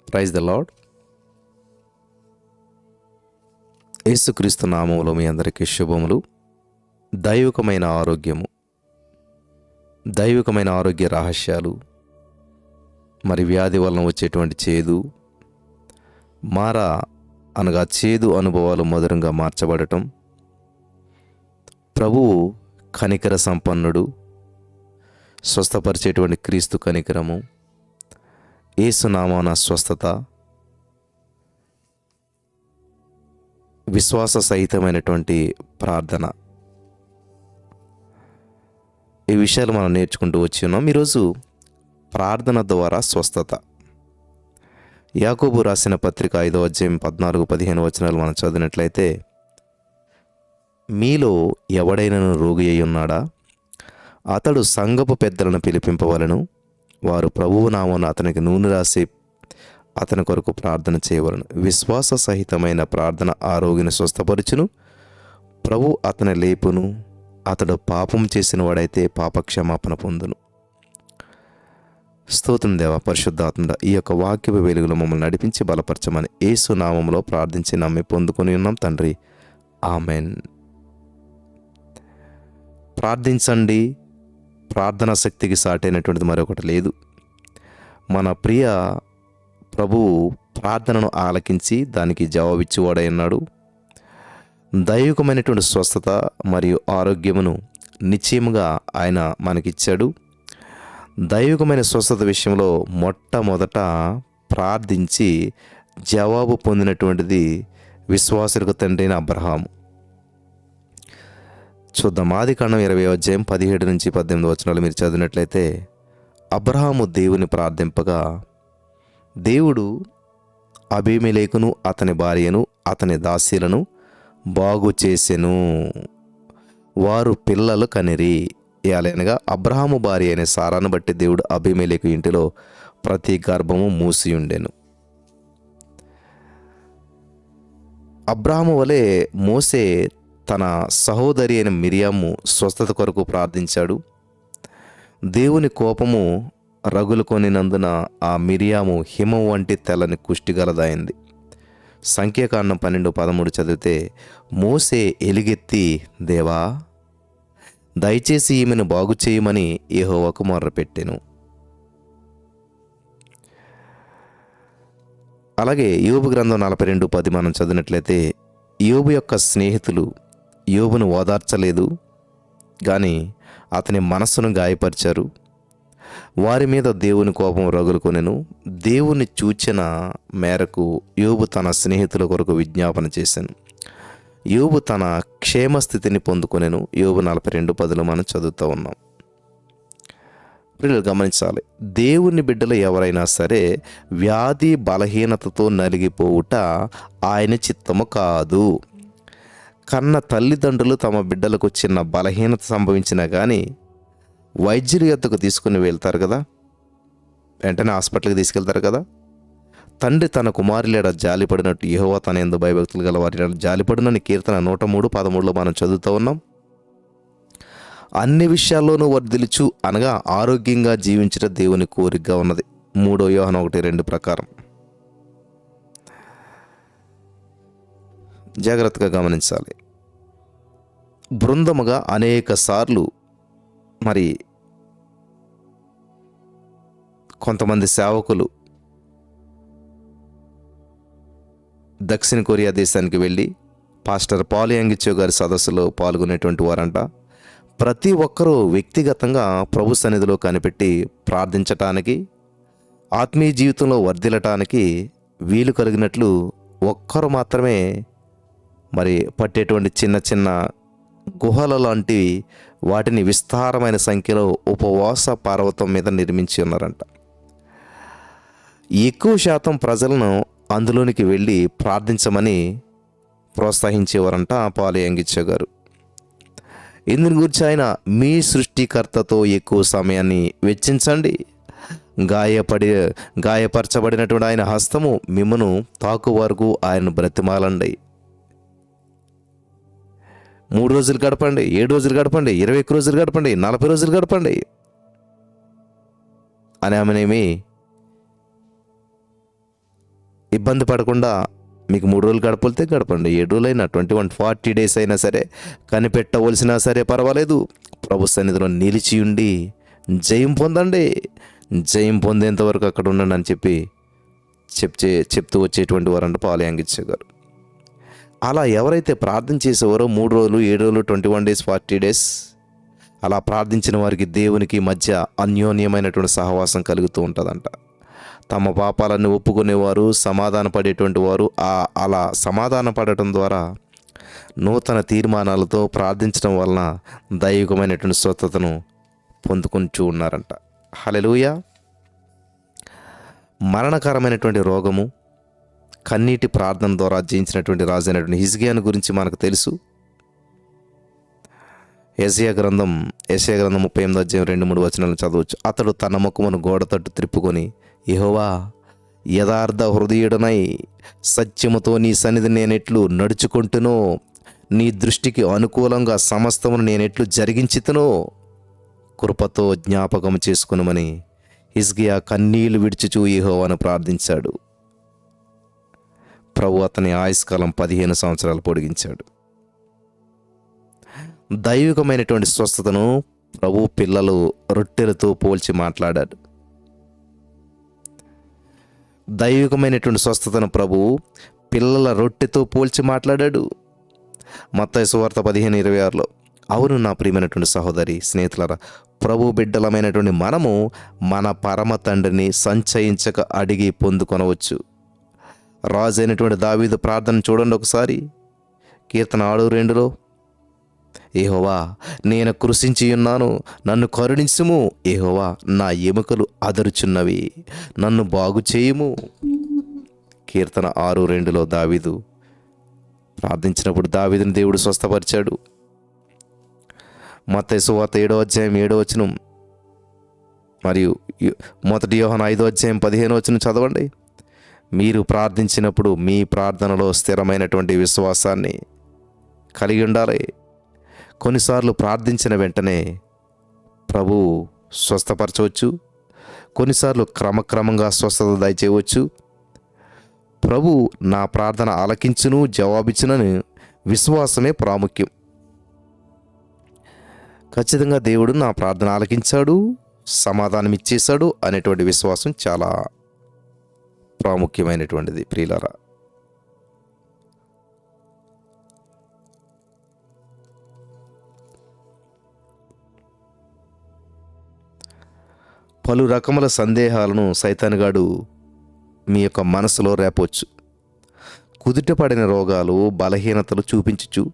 Praise the lord. యేసుక్రీస్తు నామములో మీ అందరికీ శుభములు. దైవికమైన ఆరోగ్యము, దైవికమైన ఆరోగ్య రహస్యాలు, మరి వ్యాధి వలన వచ్చేటువంటి చేదు, మారా అనగా చేదు అనుభవాలు మధురంగా మార్చబడటం, ప్రభువు కనికర సంపన్నుడు, స్వస్థపరిచేటువంటి క్రీస్తు కనికరము, యేసునామాన స్వస్థత, విశ్వాస సహితమైనటువంటి ప్రార్థన, ఈ విషయాలు మనం నేర్చుకుంటూ వచ్చి ఉన్నాం. ఈరోజు ప్రార్థన ద్వారా స్వస్థత. యాకోబు రాసిన పత్రిక 5వ అధ్యాయం 14-15 వచనాలు మనం చదివినట్లయితే, మీలో ఎవడైనను రోగి అయి ఉన్నాడా? అతడు సంఘపు పెద్దలను పిలిపింపవలను, వారు ప్రభువు నామమున అతనికి నూనె రాసి అతని కొరకు ప్రార్థన చేయవలను. విశ్వాస సహితమైన ప్రార్థన ఆ రోగిని స్వస్థపరచును, ప్రభు అతని లేపును. అతడు పాపం చేసిన వాడైతే పాపక్షమాపణ పొందును. స్తోత్రం దేవా, పరిశుద్ధాత్మ, ఈ యొక్క వాక్యపు వెలుగులో మమ్మల్ని నడిపించి బలపరచమని యేసు నామములో ప్రార్థించి నమ్మి పొందుకొని ఉన్నాం తండ్రి, ఆమెన్. ప్రార్థించండి, ప్రార్థనా శక్తికి సాటైనటువంటిది మరొకటి లేదు. మన ప్రియ ప్రభువు ప్రార్థనను ఆలకించి దానికి జవాబిచ్చేవాడై ఉన్నాడు. దైవికమైనటువంటి స్వస్థత మరియు ఆరోగ్యమును నిశ్చయముగా ఆయన మనకిచ్చాడు. దైవికమైన స్వస్థత విషయంలో మొట్టమొదట ప్రార్థించి జవాబు పొందినటువంటిది విశ్వాసులకు తండ్రి అయిన అబ్రహాము. చూద్దాం. ఆదికాండం 20వ అధ్యాయం 17-18 వచనాలు మీరు చదివినట్లయితే, అబ్రహాము దేవుని ప్రార్థింపగా దేవుడు అబీమెలెకును అతని భార్యను అతని దాసీలను బాగు చేసెను, వారు పిల్లలు కనిరి. ఏలైనగా అబ్రహాము భార్య అయిన సారాను బట్టి దేవుడు అబీమెలెకు ఇంటిలో ప్రతి గర్భము మూసి ఉండెను. అబ్రహాము వలె మోసే తన సహోదరి అయిన మిరియాము స్వస్థత కొరకు ప్రార్థించాడు. దేవుని కోపము రగులుకొనినందున ఆ మిరియాము హిమం వంటి తెల్లని కుష్టిగలదైంది. సంఖ్యాకాండం 12-13 చదివితే, మోసే ఎలుగెత్తి, దేవా దయచేసి ఈమెను బాగు చేయమని యెహోవాకు మొర్రపెట్టెను. అలాగే యోబు గ్రంథం 42:10 మనం చదివినట్లయితే, యోబు యొక్క స్నేహితులు యోబును ఓదార్చలేదు, కానీ అతని మనస్సును గాయపరిచారు. వారి మీద దేవుని కోపం రగులుకొనెను. దేవుని సూచన మేరకు యోబు తన స్నేహితుల కొరకు విజ్ఞాపన చేశాను. యోబు తన క్షేమస్థితిని పొందుకొనెను. యోబు 42:10 మనం చదువుతూ ఉన్నాం. ప్రియులు గమనించాలి, దేవుని బిడ్డలు ఎవరైనా సరే వ్యాధి బలహీనతతో నలిగిపోవుట ఆయన చిత్తము కాదు. కన్న తల్లిదండ్రులు తమ బిడ్డలకు చిన్న బలహీనత సంభవించినా కానీ వైద్యుల యొద్దకు తీసుకుని వెళ్తారు కదా, వెంటనే హాస్పిటల్కి తీసుకెళ్తారు కదా. తండ్రి తన కుమారులేడ జాలిపడినట్టు యెహోవా తన యందు భయభక్తులు గల వారి జాలిపడినని కీర్తన 103:13 మనం చదువుతూ ఉన్నాం. అన్ని విషయాల్లోనూ వర్ధిల్లుచు అనగా ఆరోగ్యంగా జీవించడం దేవుని కోరికగా ఉన్నది. 3 యోహాను 1:2 ప్రకారం. జాగ్రత్తగా గమనించాలి. బృందముగా అనేక సార్లు మరి కొంతమంది సేవకులు దక్షిణ కొరియా దేశానికి వెళ్ళి పాస్టర్ పాల్ యాంగిచో గారి సదస్సులో పాల్గొనేటువంటి వారంట. ప్రతి ఒక్కరూ వ్యక్తిగతంగా ప్రభు సన్నిధిలో కనిపెట్టి ప్రార్థించటానికి, ఆత్మీయ జీవితంలో వర్ధిల్లటానికి వీలు కలిగినట్లు ఒక్కరు మాత్రమే మరి పట్టేటువంటి చిన్న చిన్న గుహల లాంటి వాటిని విస్తారమైన సంఖ్యలో ఉపవాస పర్వతం మీద నిర్మించి ఉన్నారంట. ఎక్కువ శాతం ప్రజలను అందులోనికి వెళ్ళి ప్రార్థించమని ప్రోత్సహించేవారంట పాల్ యాంగిచో గారు. ఇందుని గురించి ఆయన, మీ సృష్టికర్తతో ఎక్కువ సమయాన్ని వెచ్చించండి, గాయపరచబడినటువంటి ఆయన హస్తము మిమ్మను తాకు వరకు ఆయనను బ్రతిమాలండి. 3 రోజులు గడపండి, 7 రోజులు గడపండి, 21 రోజులు గడపండి, 40 రోజులు గడపండి అని ఆమెనేమి ఇబ్బంది పడకుండా మీకు 3 రోజులు గడపలితే గడపండి, 7 రోజులైనా 21 40 డేస్ అయినా సరే, కనిపెట్టవలసినా సరే పర్వాలేదు, ప్రభు సన్నిధిలో నిలిచి ఉండి జయం పొందండి. జయం పొందేంత వరకు అక్కడ ఉండండి అని చెప్తూ వచ్చేటువంటి వారంటే పాలు యాంగిచ్చే గారు. అలా ఎవరైతే ప్రార్థన చేసేవారో 3 రోజులు 7 రోజులు 21 డేస్ 40 డేస్ అలా ప్రార్థించిన వారికి దేవునికి మధ్య అన్యోన్యమైనటువంటి సహవాసం కలుగుతూ ఉంటుందంట. తమ పాపాలను ఒప్పుకునేవారు, సమాధాన పడేటువంటి వారు అలా సమాధాన పడటం ద్వారా నూతన తీర్మానాలతో ప్రార్థించడం వలన దైవికమైనటువంటి స్వస్థతను పొందుకుంటూ ఉన్నారంట. హల్లెలూయా. మరణకరమైనటువంటి రోగము కన్నీటి ప్రార్థన ద్వారా జయించినటువంటి రాజు అయినటువంటి హిజ్కియాను గురించి మనకు తెలుసు. యెషయా గ్రంథం 38 అధ్యాయం 2-3 వచనాలను చదవచ్చు. అతడు తన ముఖమును గోడ తట్టు త్రిప్పుకొని, యెహోవా, యథార్థ హృదయుడనై సత్యముతో నీ సన్నిధి నేనెట్లు నడుచుకుంటునో, నీ దృష్టికి అనుకూలంగా సమస్తమును నేనెట్లు జరిగించితునో కృపతో జ్ఞాపకం చేసుకునమని హిజ్కియా కన్నీళ్లు విడిచుచూ యెహోవాను ప్రార్థించాడు. ప్రభు అతని ఆయుష్కాలం 15 సంవత్సరాలు పొడిగించాడు. దైవికమైనటువంటి స్వస్థతను ప్రభు పిల్లలు రొట్టెలతో పోల్చి మాట్లాడాడు. దైవికమైనటువంటి స్వస్థతను ప్రభు పిల్లల రొట్టెతో పోల్చి మాట్లాడాడు. మత్తయి సువార్త 15:26లో. అవును నా ప్రియమైనటువంటి సహోదరి స్నేహితులారా, ప్రభు బిడ్డలమైనటువంటి మనము మన పరమ తండ్రిని సంచయించక అడిగి పొందుకొనవచ్చు. రాజు అయినటువంటి దావీదు ప్రార్థన చూడండి ఒకసారి. కీర్తన 6:2లో, యెహోవా, నేను కృషించి ఉన్నాను, నన్ను కరుణించుము. యెహోవా, నా ఎముకలు అదరుచున్నవి, నన్ను బాగు చేయుము. కీర్తన 6:2లో దావీదు ప్రార్థించినప్పుడు దావీదుని దేవుడు స్వస్థపరిచాడు. మత్తయి సువార్త 7వ అధ్యాయం 7వ వచనం మరియు 1 యోహాను 5వ అధ్యాయం 15వ వచనం చదవండి. మీరు ప్రార్థించినప్పుడు మీ ప్రార్థనలో స్థిరమైనటువంటి విశ్వాసాన్ని కలిగి ఉండాలి. కొన్నిసార్లు ప్రార్థించిన వెంటనే ప్రభు స్వస్థపరచవచ్చు, కొన్నిసార్లు క్రమక్రమంగా స్వస్థత దయచేయవచ్చు. ప్రభు నా ప్రార్థన ఆలకించును, జవాబిచ్చునని విశ్వాసమే ప్రాముఖ్యం. ఖచ్చితంగా దేవుడు నా ప్రార్థన ఆలకించాడు, సమాధానం ఇచ్చేశాడు అనేటువంటి విశ్వాసం చాలా ప్రాముఖ్యమైనటువంటిది ప్రియులారా. పలు రకముల సందేహాలను సైతానుగాడు మీ యొక్క మనసులో రేపవచ్చు. కుదుటపడిన రోగాలు, బలహీనతలు చూపించుచు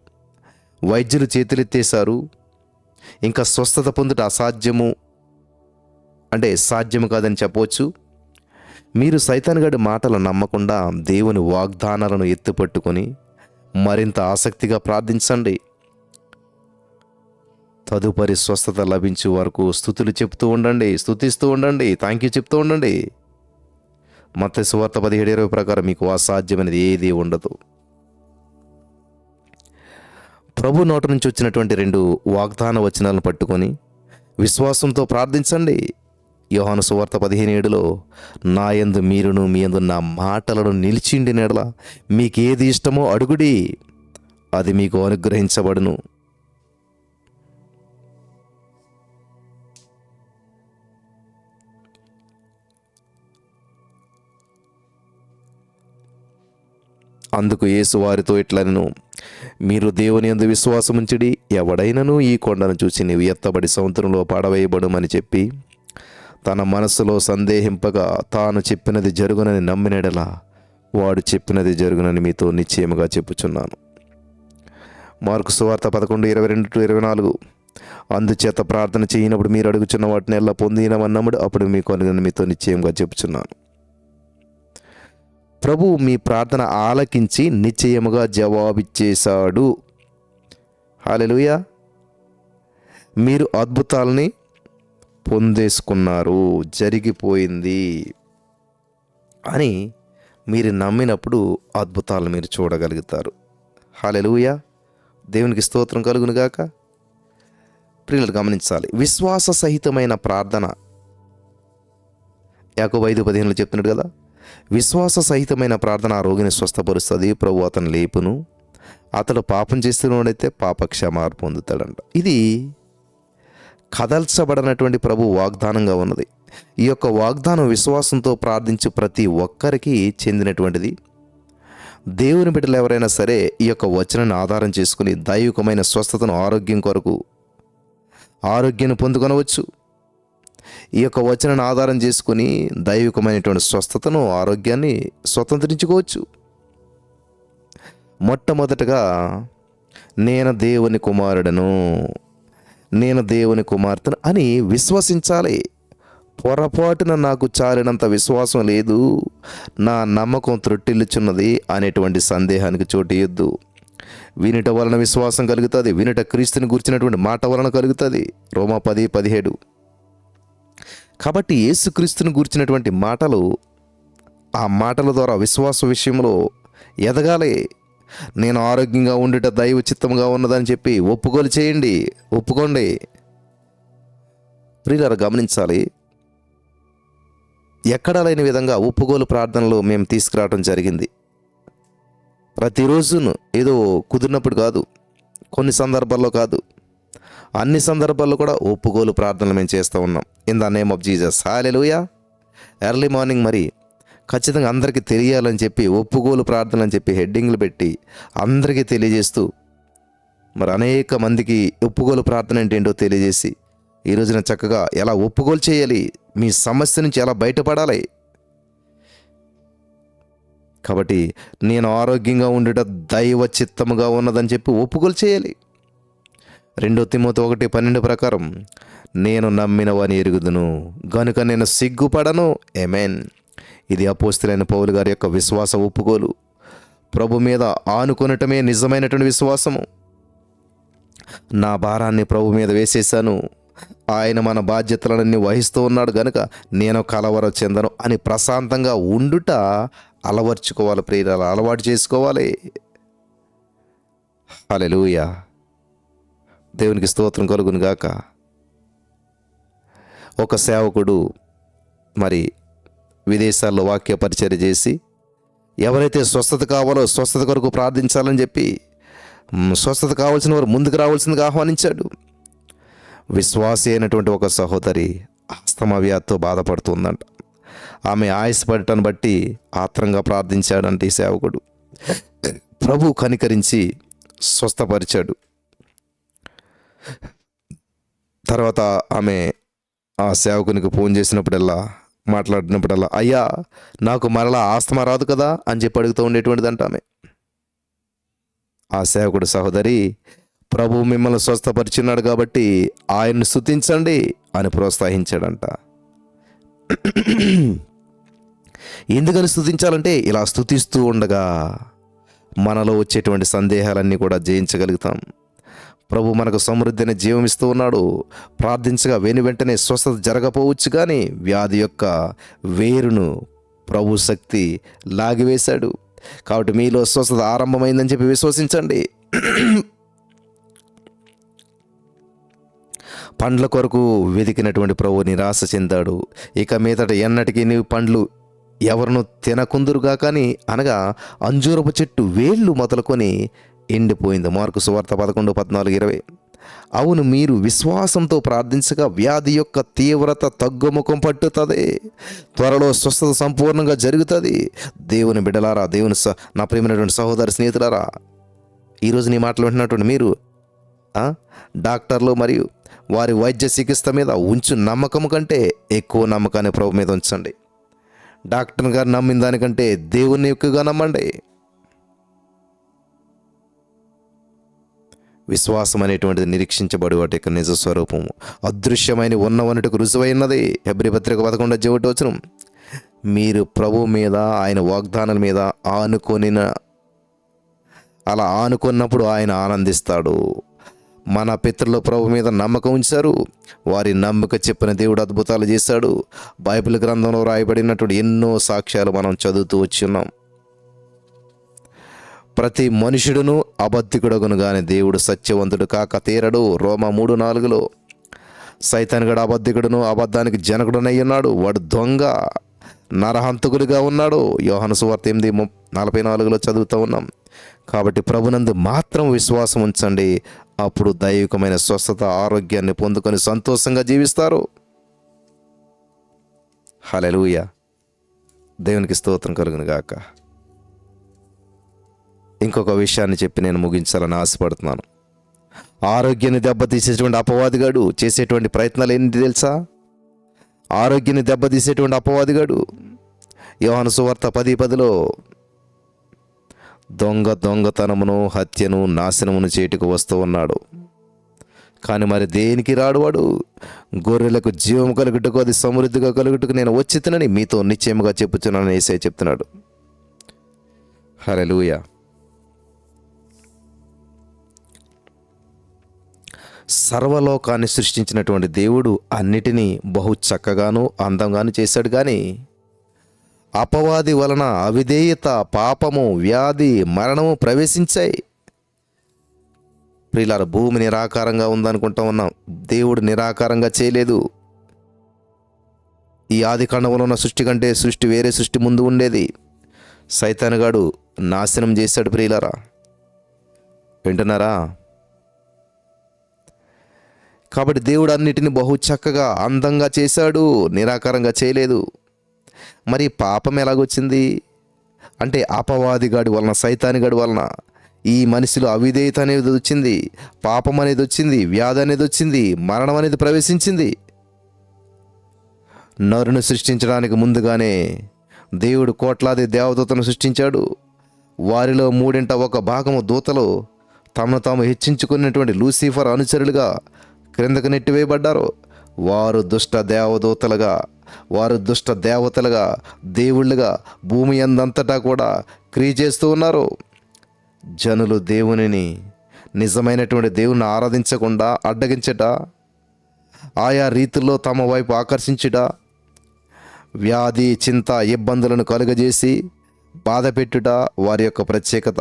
వైద్యులు చేతులెత్తేశారు, ఇంకా స్వస్థత పొందుట సాధ్యము కాదని చెప్పవచ్చు. మీరు సైతానుగాడి మాటలు నమ్మకుండా దేవుని వాగ్దానాలను ఎత్తుపట్టుకొని మరింత ఆసక్తిగా ప్రార్థించండి. తదుపరి స్వస్థత లభించే వరకు స్తుతిస్తూ ఉండండి, థ్యాంక్ యూ చెప్తూ ఉండండి. మత్తయి సువార్త 17:20 ప్రకారం మీకు అసాధ్యమైనది ఏది ఉండదు. ప్రభు నోట నుంచి వచ్చినటువంటి 2 వాగ్దాన వచనాలను పట్టుకొని విశ్వాసంతో ప్రార్థించండి. యోహాను సువార్త 15:7లో, నా యందు మీరును మీ యందు నా మాటలను నిలిచిండి నెడల మీకేది ఇష్టమో అడుగుడి, అది మీకు అనుగ్రహించబడును. అందుకు యేసు వారితో ఇట్లనెను, మీరు దేవుని యందు విశ్వాసముంచుడి, ఎవడైనను ఈ కొండను చూసి నీవు ఎత్తబడి సముద్రంలో పడవేయబడుమని చెప్పి తన మనస్సులో సందేహింపగా తాను చెప్పినది జరుగునని నమ్మినడలా వాడు చెప్పినది జరుగునని మీతో నిశ్చయముగా చెప్పుచున్నాను. మార్కు సువార్త 11:22-24. అందుచేత ప్రార్థన చేయనప్పుడు మీరు అడుగుచున్న వాటిని ఎలా పొందినమన్నముడు అప్పుడు మీకు అనుగుణని మీతో నిశ్చయంగా చెప్పుచున్నాను. ప్రభు మీ ప్రార్థన ఆలకించి నిశ్చయముగా జవాబిచ్చేశాడు. హల్లెలూయా. మీరు అద్భుతాలని పొందేసుకున్నారు, జరిగిపోయింది అని మీరు నమ్మినప్పుడు అద్భుతాలను మీరు చూడగలుగుతారు. హల్లెలూయా. దేవునికి స్తోత్రం కలుగునుగాక. ప్రియులు గమనించాలి, విశ్వాస సహితమైన ప్రార్థన యాకోబు 5:15 చెప్తున్నాడు కదా, విశ్వాస సహితమైన ప్రార్థన ఆ రోగిని స్వస్థపరుస్తుంది. ప్రభు అతను లేపును. అతడు పాపం చేస్తున్నవాడైతే పాప క్షమాపణ పొందుతాడంట. ఇది కదల్చబడినటువంటి ప్రభు వాగ్దానంగా ఉన్నది. ఈ యొక్క వాగ్దానం విశ్వాసంతో ప్రార్థించి ప్రతి ఒక్కరికి చెందినటువంటిది. దేవుని బిడ్డలు ఎవరైనా సరే ఈ యొక్క వచనాన్ని ఆధారం చేసుకుని దైవికమైన స్వస్థతను, ఆరోగ్యం కొరకు ఆరోగ్యాన్ని పొందుకొనవచ్చు. ఈ యొక్క వచనాన్ని ఆధారం చేసుకుని దైవికమైనటువంటి స్వస్థతను, ఆరోగ్యాన్ని స్వతంత్రించుకోవచ్చు. మొట్టమొదటగా నేను దేవుని కుమారుడను, నేను దేవుని కుమార్తెను అని విశ్వసించాలి. పొరపాటున నాకు చాలినంత విశ్వాసం లేదు, నా నమ్మకం త్రొట్టిల్లుచున్నది అనేటువంటి సందేహానికి చోటు ఇయ్యొద్దు. వినుట వలన విశ్వాసం కలుగుతుంది. వినుట క్రీస్తుని గురించినటువంటి మాట వలన కలుగుతుంది. రోమా 10:17. కాబట్టి యేసుక్రీస్తుని గురించినటువంటి మాటలు, ఆ మాటల ద్వారా విశ్వాస విషయంలో ఎదగాలి. నేను ఆరోగ్యంగా ఉండుట దైవ చిత్తంగా ఉన్నదని చెప్పి ఒప్పుకోలు చేయండి, ఒప్పుకోండి. ప్రియులారా, గమనించాలి. ఎక్కడా లేని విధంగా ఒప్పుకోలు ప్రార్థనలు మేము తీసుకురావడం జరిగింది. ప్రతిరోజును ఏదో కుదిరినప్పుడు కాదు, కొన్ని సందర్భాల్లో కాదు, అన్ని సందర్భాల్లో కూడా ఒప్పుకోలు ప్రార్థనలు మేము చేస్తూ ఉన్నాం. In the name of Jesus. Hallelujah. Early morning మరి ఖచ్చితంగా అందరికీ తెలియాలని చెప్పి ఒప్పుకోలు ప్రార్థన అని చెప్పి హెడ్డింగ్లు పెట్టి అందరికీ తెలియజేస్తూ మరి అనేక మందికి ఒప్పుకోలు ప్రార్థన అంటే ఏంటో తెలియజేసి ఈ రోజున చక్కగా ఎలా ఒప్పుకోలు చేయాలి, మీ సమస్య నుంచి ఎలా బయటపడాలి. కాబట్టి నేను ఆరోగ్యంగా ఉండుట దైవ చిత్తముగా ఉన్నదని చెప్పి ఒప్పుకోలు చేయాలి. 2 తిమోతి 1:12 ప్రకారం నేను నమ్మిన వాని ఎరుగుదును గనుక నేను సిగ్గుపడను. ఆమేన్. ఇది అపోస్తలుడైన పౌలు గారి యొక్క విశ్వాస ఒప్పుకోలు. ప్రభు మీద ఆనుకొనటమే నిజమైనటువంటి విశ్వాసము. నా భారాన్ని ప్రభు మీద వేసేశాను, ఆయన మన బాధ్యతలన్నీ వహిస్తూ ఉన్నాడు గనుక నేను కలవర చెందను అని ప్రశాంతంగా ఉండుట అలవర్చుకోవాలి. ప్రియులారా, అలవాటు చేసుకోవాలి. హల్లెలూయా. దేవునికి స్తోత్రం కలుగును గాక. ఒక సేవకుడు మరి విదేశాల్లో వాక్య పరిచర్య చేసి ఎవరైతే స్వస్థత కావాలో స్వస్థత కొరకు ప్రార్థించాలని చెప్పి స్వస్థత కావాల్సిన వారు ముందుకు రావాల్సిందిగా ఆహ్వానించాడు. విశ్వాసి అయినటువంటి ఒక సహోదరి ఆస్తమా వ్యాధితో బాధపడుతుందంట. ఆమె ఆయాసపడటాన్ని బట్టి ఆత్రంగా ప్రార్థించాడంటే ఈ సేవకుడు. ప్రభు కనికరించి స్వస్థపరిచాడు. తర్వాత ఆమె ఆ సేవకునికి ఫోన్ చేసినప్పుడల్లా, మాట్లాడినప్పుడల్లా, అయ్యా నాకు మరలా ఆస్తమా రాదు కదా అని చెప్పి అడుగుతూ ఉండేటువంటిదంట ఆమె. ఆ సేవకుడు, సహోదరి, ప్రభు మిమ్మల్ని స్వస్థపరిచున్నాడు కాబట్టి ఆయన్ని స్తుతించండి అని ప్రోత్సహించాడంట. ఎందుకని స్తుతించాలంటే ఇలా స్తుతిస్తూ ఉండగా మనలో వచ్చేటువంటి సందేహాలన్నీ కూడా జయించగలుగుతాం. ప్రభు మనకు సమృద్ధిని జీవం ఇస్తూ ఉన్నాడు. ప్రార్థించగా వెంటనే స్వస్థత జరగపోవచ్చు, కానీ వ్యాధి యొక్క వేరును ప్రభు శక్తి లాగివేశాడు. కాబట్టి మీలో స్వస్థత ఆరంభమైందని చెప్పి విశ్వసించండి. పండ్ల కొరకు వెతికినటువంటి ప్రభు నిరాశ చెందాడు. ఇక మీదట ఎన్నటికీ నీవు పండ్లు ఎవరిను తినకుందురుగా కానీ, అనగా అంజూరపు చెట్టు వేళ్ళు మొదలుకొని ఎండిపోయింది. మార్కు సువార్త 11:14-20. అవును, మీరు విశ్వాసంతో ప్రార్థించగా వ్యాధి యొక్క తీవ్రత తగ్గుముఖం పట్టుతుంది. త్వరలో స్వస్థత సంపూర్ణంగా జరుగుతుంది. దేవుని బిడ్డలారా, నా ప్రియమైనటువంటి సహోదరి స్నేహితులారా, ఈరోజు నీ మాటలు వింటున్నటువంటి మీరు డాక్టర్లు మరియు వారి వైద్య చికిత్స మీద ఉంచు నమ్మకం కంటే ఎక్కువ నమ్మకాన్ని ప్రభు మీద ఉంచండి. డాక్టర్ గారు నమ్మిన దానికంటే దేవుణ్ణి ఎక్కువగా నమ్మండి. విశ్వాసం అనేటువంటిది నిరీక్షించబడి వాటి యొక్క నిజ స్వరూపము, అదృశ్యమైన ఉన్నవన్నట్టుకు రుజువైనది. హెబ్రీ పత్రిక 11:1. మీరు ప్రభు మీద, ఆయన వాగ్దానాల మీద అలా ఆనుకున్నప్పుడు ఆయన ఆనందిస్తాడు. మన పితరులు ప్రభు మీద నమ్మకం ఉంచారు. వారి నమ్మక చెప్పిన దేవుడు అద్భుతాలు చేశాడు. బైబిల్ గ్రంథంలో రాయబడినటువంటి ఎన్నో సాక్ష్యాలు మనం చదువుతూ వచ్చున్నాం. ప్రతి మనుషుడును అబద్ధికుడగును గాని దేవుడు సత్యవంతుడు కాక తీరడు. రోమా 3:4. సైతానుగడు అబద్ధికుడును, అబద్ధానికి జనకుడునై ఉన్నాడు. వాడు దొంగ, నరహంతకుడిగా ఉన్నాడు. యోహాను సువార్త 8:44 చదువుతూ ఉన్నాం. కాబట్టి ప్రభునందు మాత్రం విశ్వాసం ఉంచండి. అప్పుడు దైవికమైన స్వస్థత, ఆరోగ్యాన్ని పొందుకొని సంతోషంగా జీవిస్తారు. హల్లెలూయా. దేవునికి స్తోత్రం కలుగును గాక. ఇంకొక విషయాన్ని చెప్పి నేను ముగించాలని ఆశపడుతున్నాను. ఆరోగ్యాన్ని దెబ్బతీసేటువంటి అపవాదిగాడు చేసేటువంటి ప్రయత్నాలు ఏంటి తెలుసా? ఆరోగ్యాన్ని దెబ్బతీసేటువంటి అపవాదిగాడు యోహాను సువార్త 10:10 దొంగతనమును, హత్యను, నాశనమును చేటుకు వస్తూ ఉన్నాడు. కానీ మరి దేనికి రాడు వాడు? గొర్రెలకు జీవం కలుగుటకు, అది సమృద్ధిగా కలుగుటకు నేను వచ్చి తినని మీతో నిశ్చయముగా చెప్పుచున్నానని యేసయ్య చెప్తున్నాడు. హల్లెలూయా. సర్వలోకాన్ని సృష్టించినటువంటి దేవుడు అన్నిటినీ బహు చక్కగాను అందంగాను చేశాడు. కానీ అపవాది వలన అవిధేయత, పాపము, వ్యాధి, మరణము ప్రవేశించాయి. ప్రియులారా, భూమి నిరాకారంగా ఉందనుకుంటా ఉన్నాం. దేవుడు నిరాకారంగా చేయలేదు. ఈ ఆది కాండంలో ఉన్న సృష్టి కంటే వేరే సృష్టి ముందు ఉండేది. సైతానుగాడు నాశనం చేశాడు. ప్రియులారా, వింటున్నారా? కాబట్టి దేవుడు అన్నిటిని బహు చక్కగా అందంగా చేశాడు, నిరాకారంగా చేయలేదు. మరి పాపం ఎలాగొచ్చింది అంటే అపవాదిగాడి వలన, సైతానిగాడి వలన ఈ మనిషిలో అవిధేయత అనేది వచ్చింది, పాపం అనేది వచ్చింది, వ్యాధి అనేది వచ్చింది, మరణం అనేది ప్రవేశించింది. నరుని సృష్టించడానికి ముందుగానే దేవుడు కోట్లాది దేవదూతలను సృష్టించాడు. వారిలో 1/3 దూతలు తమను తాము హెచ్చించుకున్నటువంటి లూసిఫర్ అనుచరులుగా క్రిందకు నెట్టివేయబడ్డారు. వారు దుష్ట దేవదూతలుగా, వారు దుష్ట దేవతలుగా, దేవుళ్ళుగా భూమి అందంతటా కూడా క్రియ చేస్తూ ఉన్నారు. జనులు దేవునిని, నిజమైనటువంటి దేవుని ఆరాధించకుండా అడ్డగించట, ఆయా రీతుల్లో తమ వైపు ఆకర్షించుట, వ్యాధి, చింత, ఇబ్బందులను కలుగజేసి బాధ పెట్టుట వారి యొక్క ప్రత్యేకత.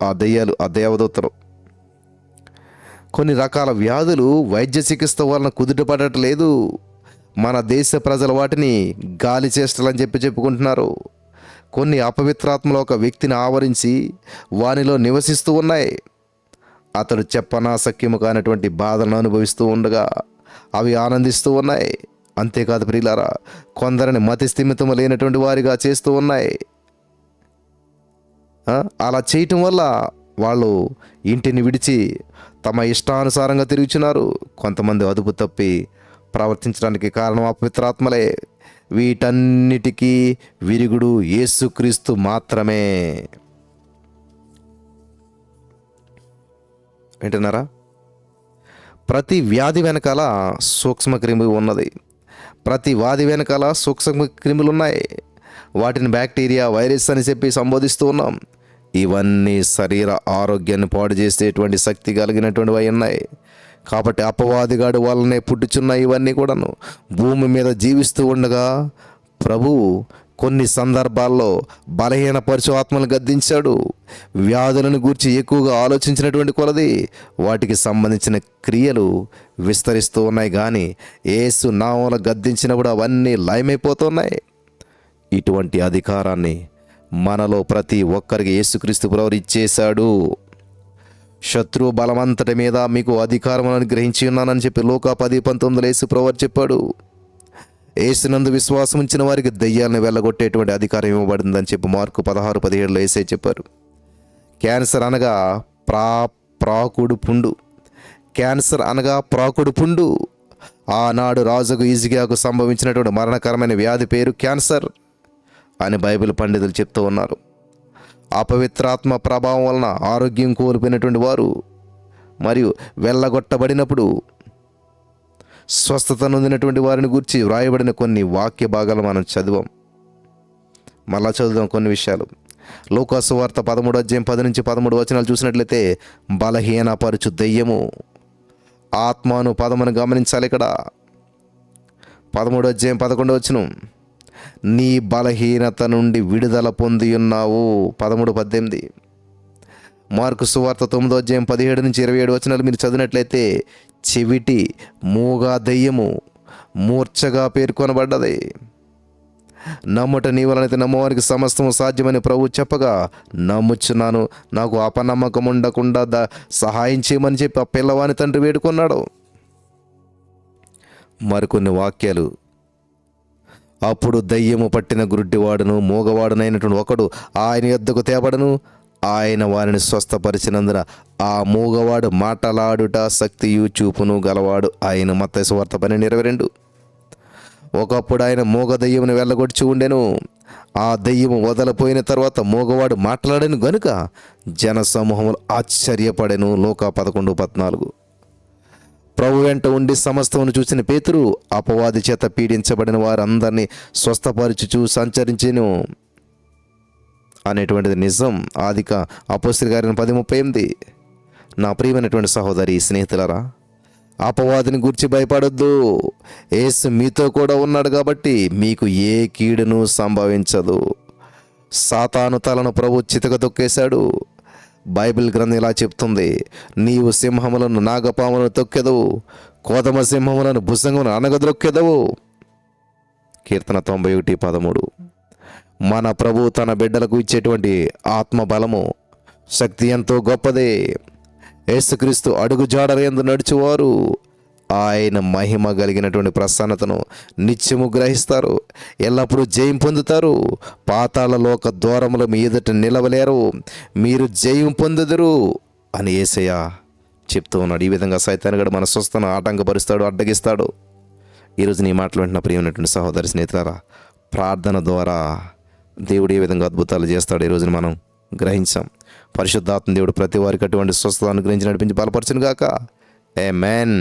ఆ దేవదూతలు కొన్ని రకాల వ్యాధులు వైద్య చికిత్స వలన కుదుటపడట్లేదు. మన దేశ ప్రజలు వాటిని గాలి చేష్టలని చెప్పుకుంటున్నారు. కొన్ని అపవిత్రాత్మలు ఒక వ్యక్తిని ఆవరించి వానిలో నివసిస్తూ ఉన్నాయి. అతడు చెప్పనాశక్యము కానటువంటి బాధలను అనుభవిస్తూ ఉండగా అవి ఆనందిస్తూ ఉన్నాయి. అంతేకాదు ప్రియులారా, కొందరిని మతి స్థిమితము లేనటువంటి వారిగా చేస్తూ ఉన్నాయి. అలా చేయటం వల్ల వాళ్ళు ఇంటిని విడిచి తమ ఇష్టానుసారంగా తిరుగుచున్నారు. కొంతమంది అదుపు తప్పి ప్రవర్తించడానికి కారణం అపవిత్రాత్మలే. వీటన్నిటికీ విరుగుడు యేసుక్రీస్తు మాత్రమే. వింటున్నారా? ప్రతి వ్యాధి వెనకాల సూక్ష్మక్రిమి ఉన్నది. ప్రతి వ్యాధి వెనకాల సూక్ష్మక్రిములు ఉన్నాయి. వాటిని బ్యాక్టీరియా, వైరస్ అని చెప్పి సంబోధిస్తూ ఉన్నాం. ఇవన్నీ శరీర ఆరోగ్యాన్ని పాడు చేసేటువంటి శక్తి కలిగినటువంటివి అయి ఉన్నాయి. కాబట్టి అపవాదిగాడు వల్లనే పుట్టుచున్న ఇవన్నీ కూడాను భూమి మీద జీవిస్తూ ఉండగా ప్రభువు కొన్ని సందర్భాల్లో బలహీనపరచు ఆత్మను గద్దించాడు. వ్యాధులను గూర్చి ఎక్కువగా ఆలోచించినటువంటి కొలది వాటికి సంబంధించిన క్రియలు విస్తరిస్తూ ఉన్నాయి. కానీ యేసు నామమున గద్దించినప్పుడు అవన్నీ లయమైపోతున్నాయి. ఇటువంటి అధికారాన్ని మనలో ప్రతి ఒక్కరికి యేసుక్రీస్తు ప్రభువు ఇచ్చేశాడు. శత్రు బలమంతటి మీద మీకు అధికారం అనుగ్రహించి ఉన్నానని చెప్పి లూకా 10:19 యేసు ప్రభువు చెప్పాడు. యేసునందు విశ్వాసం ఉంచిన వారికి దయ్యాలను వెళ్ళగొట్టేటువంటి అధికారం ఇవ్వబడిందని చెప్పి మార్కు 16:17 యేసయ్య చెప్పారు. క్యాన్సర్ అనగా ప్రాకుడు పుండు. క్యాన్సర్ అనగా ప్రాకుడు పుండు. ఆనాడు రాజుకు హిజ్కియాకు సంభవించినటువంటి మరణకరమైన వ్యాధి పేరు క్యాన్సర్ అని బైబిల్ పండితులు చెప్తూ ఉన్నారు. అపవిత్రాత్మ ప్రభావం వలన ఆరోగ్యం కోల్పోయినటువంటి వారు మరియు వెళ్ళగొట్టబడినప్పుడు స్వస్థత నొందినటువంటి వారిని గురించి వ్రాయబడిన కొన్ని వాక్య భాగాలు మనం చదివాం. మళ్ళా చదువుదాం కొన్ని విషయాలు. లూకా సువార్త 13:10-13 చూసినట్లయితే బలహీనపరచు దెయ్యము, ఆత్మను పదమును గమనించాలి. ఇక్కడ 13:11 నీ బలహీనత నుండి విడుదల పొంది ఉన్నావు. 13:18 మార్కు సువార్త 9:17-27 మీరు చదివినట్లయితే చెవిటి మూగా దెయ్యము మూర్ఛగా పేర్కొనబడ్డది. నమ్ముట నీ వలనైతే నమ్మవానికి సమస్తము సాధ్యమని ప్రభు చెప్పగా నమ్ముచున్నాను, నాకు అపనమ్మకం ఉండకుండా సహాయం చేయమని చెప్పి ఆ పిల్లవాని తండ్రి వేడుకున్నాడు. మరికొన్ని వాక్యాలు. అప్పుడు దయ్యము పట్టిన గుడ్డివాడును మూగవాడునైనటువంటి ఒకడు ఆయన యొద్దకు తేబడను. ఆయన వారిని స్వస్థపరిచినందున ఆ మూగవాడు మాటలాడుట శక్తియు చూపును గలవాడు ఆయన. మత్తయి సువార్త 12:22. ఒకప్పుడు ఆయన మూగ దయ్యమును వెళ్ళగొడుచు ఉండెను. ఆ దయ్యము వదలపోయిన తర్వాత మూగవాడు మాట్లాడను గనుక జనసమూహములు ఆశ్చర్యపడెను. లూకా 11:14. ప్రభు వెంట ఉండి సమస్తమును చూసిన పేతురు అపవాది చేత పీడించబడిన వారందరినీ స్వస్థపరచుచూ సంచరించెను అనేటువంటిది నిజం. అపోస్తలుల కార్యం 10:38. నా ప్రియమైనటువంటి సహోదరి స్నేహితులరా, అపవాదిని గురించి భయపడొద్దు. యేసు మీతో కూడా ఉన్నాడు కాబట్టి మీకు ఏ కీడును సంభవించదు. సాతాను తలను ప్రభు చితక తొక్కేశాడు. బైబిల్ గ్రంథం ఇలా చెప్తుంది, నీవు సింహములను నాగపాములను తొక్కెదవు, కోదమ సింహములను భుజంగమును అనగద్రొక్కెదవు. కీర్తన 91:13. మన ప్రభు తన బిడ్డలకు ఇచ్చేటువంటి ఆత్మ బలము శక్తి ఎంతో గొప్పదే. యేసుక్రీస్తు అడుగు జాడలందు నడుచువారు ఆయన మహిమ కలిగినటువంటి ప్రసన్నతను నిత్యము గ్రహిస్తారు, ఎల్లప్పుడూ జయం పొందుతారు. పాతాళ లోక ద్వారముల మీ ఎదుట నిలవలేరు, మీరు జయం పొందుదురు అని యేసయ్య చెప్తూ ఉన్నాడు. ఈ విధంగా సైతానుగాడు మన స్వస్థను ఆటంకపరుస్తాడు, అడ్డగిస్తాడు. ఈరోజు నీ మాటలు వింటున్న ప్రియమైనటువంటి సహోదరి స్నేహితులారా, ప్రార్థన ద్వారా దేవుడు ఏ విధంగా అద్భుతాలు చేస్తాడు ఈ రోజున మనం గ్రహించాం. పరిశుద్ధాత్మ దేవుడు ప్రతి వారికి అటువంటి స్వస్థత అనుగ్రహించి నడిపించి బలపరచును గాక. ఆమేన్.